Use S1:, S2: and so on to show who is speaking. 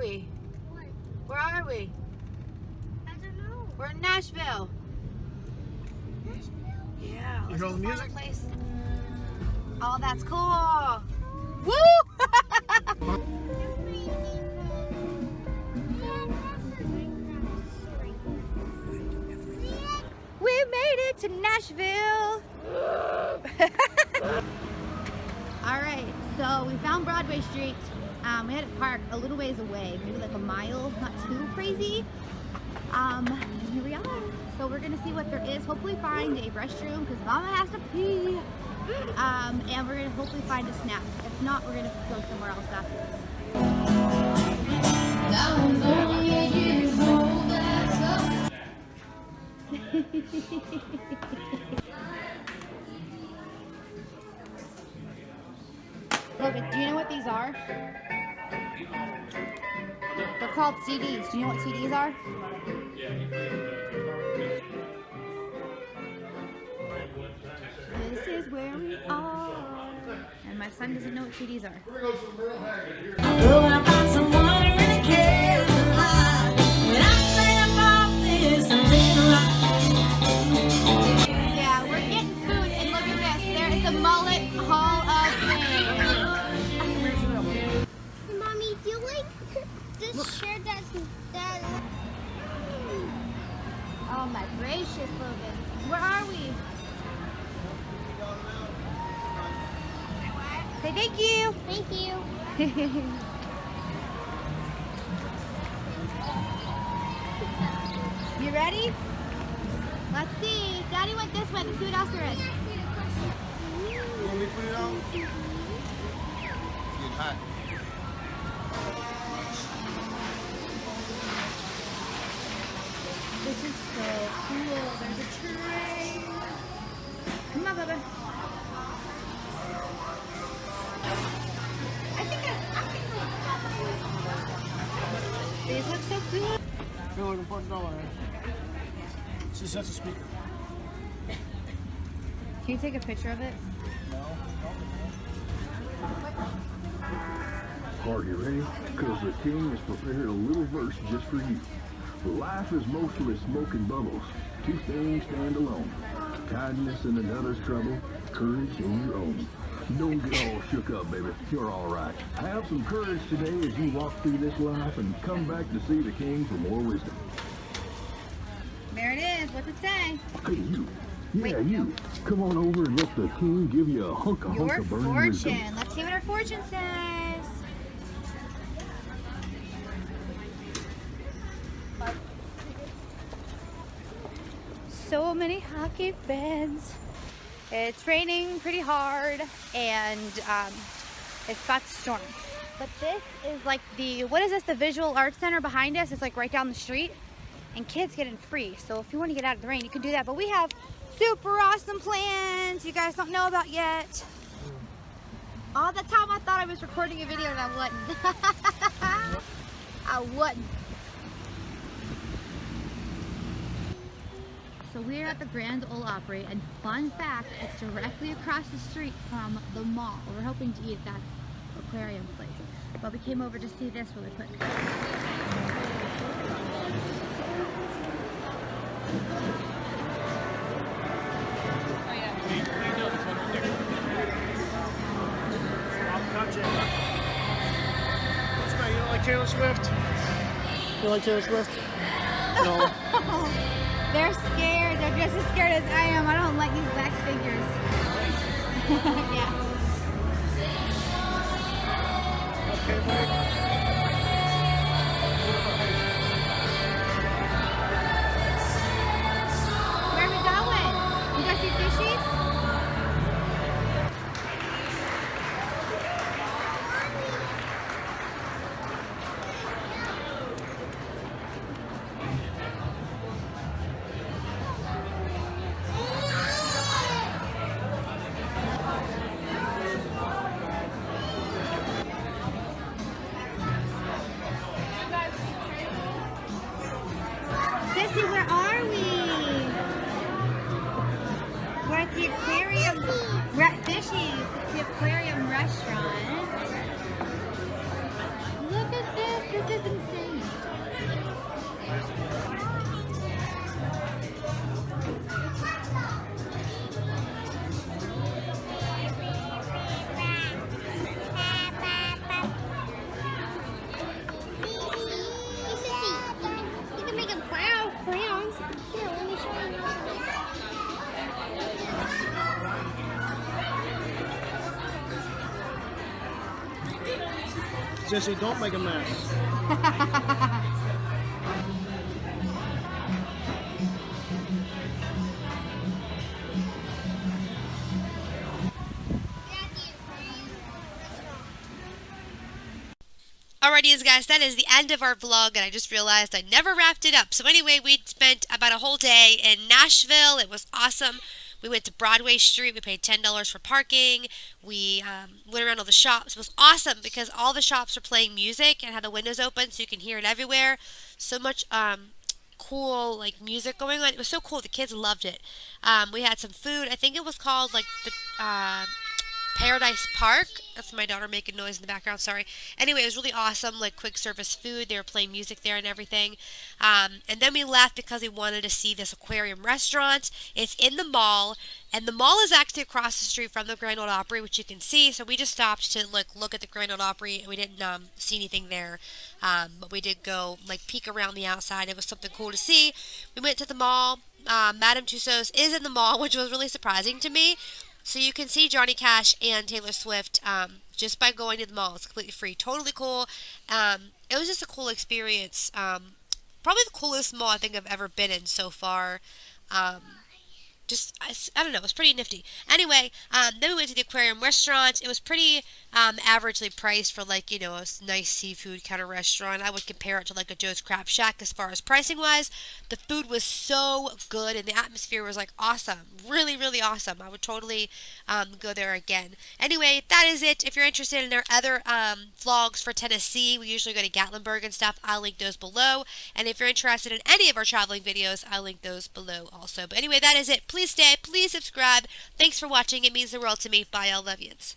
S1: we?
S2: What?
S1: Where are we?
S2: I don't know.
S1: We're in Nashville.
S2: Nashville?
S1: Yeah.
S3: You hear the music?
S1: Place. Oh, that's cool. Woo! We made it to Nashville. All right, so we found Broadway Street. We had to park a little ways away, maybe like a mile, not too crazy. And here we are. So we're gonna see what there is. Hopefully find a restroom because Mama has to pee. And we're gonna hopefully find a snack. If not, we're gonna go somewhere else after this. I was only 8 years old, that's all. Logan, do you know what these are? They're called CDs. Do you know what CDs are? This is where we are. And my son doesn't know what CDs are.
S4: Oh, I found someone who really cares a lot. When I say about this, a little
S1: Yeah, we're getting food, and look at this. There is the Mullet Hall of Fame.
S2: Hey, Mommy, do you like this shirt that's that?
S1: Oh my gracious, Logan. Where are we? Say thank you.
S2: Thank you.
S1: You ready? Let's see. Daddy went this way. Let's see what else there is.
S3: You want me to put it on? It's hot.
S1: This is so cool. There's a train. Come on, Bubba. These look so cool.
S3: Feel like $40. Just that's a speaker.
S1: Can you take a picture of it?
S5: Are you ready? Because the king has prepared a little verse just for you. Life is mostly smoke and bubbles. Two things stand alone. Kindness in another's trouble, courage in your own. Don't get all shook up, baby. You're all right. Have some courage today as you walk through this life and come back to see the king for more wisdom.
S1: There it is. What's it say?
S5: Hey, you. Yeah,
S1: Wait,
S5: you.
S1: no.
S5: Come on over and let the king give you a hunk
S1: Your
S5: of burning
S1: fortune.
S5: wisdom.
S1: Let's see what our fortune says. So many hockey fans. It's raining pretty hard and it's about to storm. But this is like the, what is this? The Visual Arts Center behind us. It's like right down the street and kids get in free. So if you want to get out of the rain, you can do that. But we have super awesome plans you guys don't know about yet. All the time I thought I was recording a video and I wasn't. I wasn't. So we're at the Grand Ole Opry, and fun fact, it's directly across the street from the mall. We're hoping to eat at that aquarium place, but we came over to see this really quick.
S3: I'll touch it. What's that? You don't like Taylor Swift? You like Taylor Swift? No.
S1: They're scared. They're just as scared as I am. I don't like these wax figures. Yeah.
S3: Okay, buddy.
S1: Where are we going? You guys see fishies? Sissy, where are we? We're at the aquarium. We're at Fishies. It's the aquarium restaurant. Look at this. This is
S3: Sissy, don't make a mess.
S6: Alrighty, guys, that is the end of our vlog, and I just realized I never wrapped it up. So anyway, we spent about a whole day in Nashville. It was awesome. We went to Broadway Street. We paid $10 for parking. We went around all the shops. It was awesome because all the shops were playing music and had the windows open so you can hear it everywhere. So much cool like music going on. It was so cool. The kids loved it. We had some food. I think it was called like the Paradise Park. That's my daughter making noise in the background, sorry. Anyway, it was really awesome, like quick service food. They were playing music there and everything. And then we left because we wanted to see this Aquarium restaurant. It's in the mall, and the mall is actually across the street from the Grand Ole Opry, which you can see. So we just stopped to look at the Grand Ole Opry, and we didn't see anything there. But we did go peek around the outside. It was something cool to see. We went to the mall. Madame Tussauds is in the mall, which was really surprising to me. So you can see Johnny Cash and Taylor Swift just by going to the mall. It's completely free. Totally cool. It was just a cool experience. Probably the coolest mall I think I've ever been in so far. I don't know, it was pretty nifty. Anyway, then we went to the Aquarium restaurant. It was pretty averagely priced for a nice seafood kind of restaurant. I would compare it to a Joe's Crab Shack as far as pricing wise. The food was so good and the atmosphere was awesome. Really, really awesome. I would totally go there again. Anyway, that is it. If you're interested in our other vlogs for Tennessee, we usually go to Gatlinburg and stuff. I'll link those below. And if you're interested in any of our traveling videos, I'll link those below also. But anyway, that is it. Please stay. Please subscribe. Thanks for watching. It means the world to me. Bye. I love yous.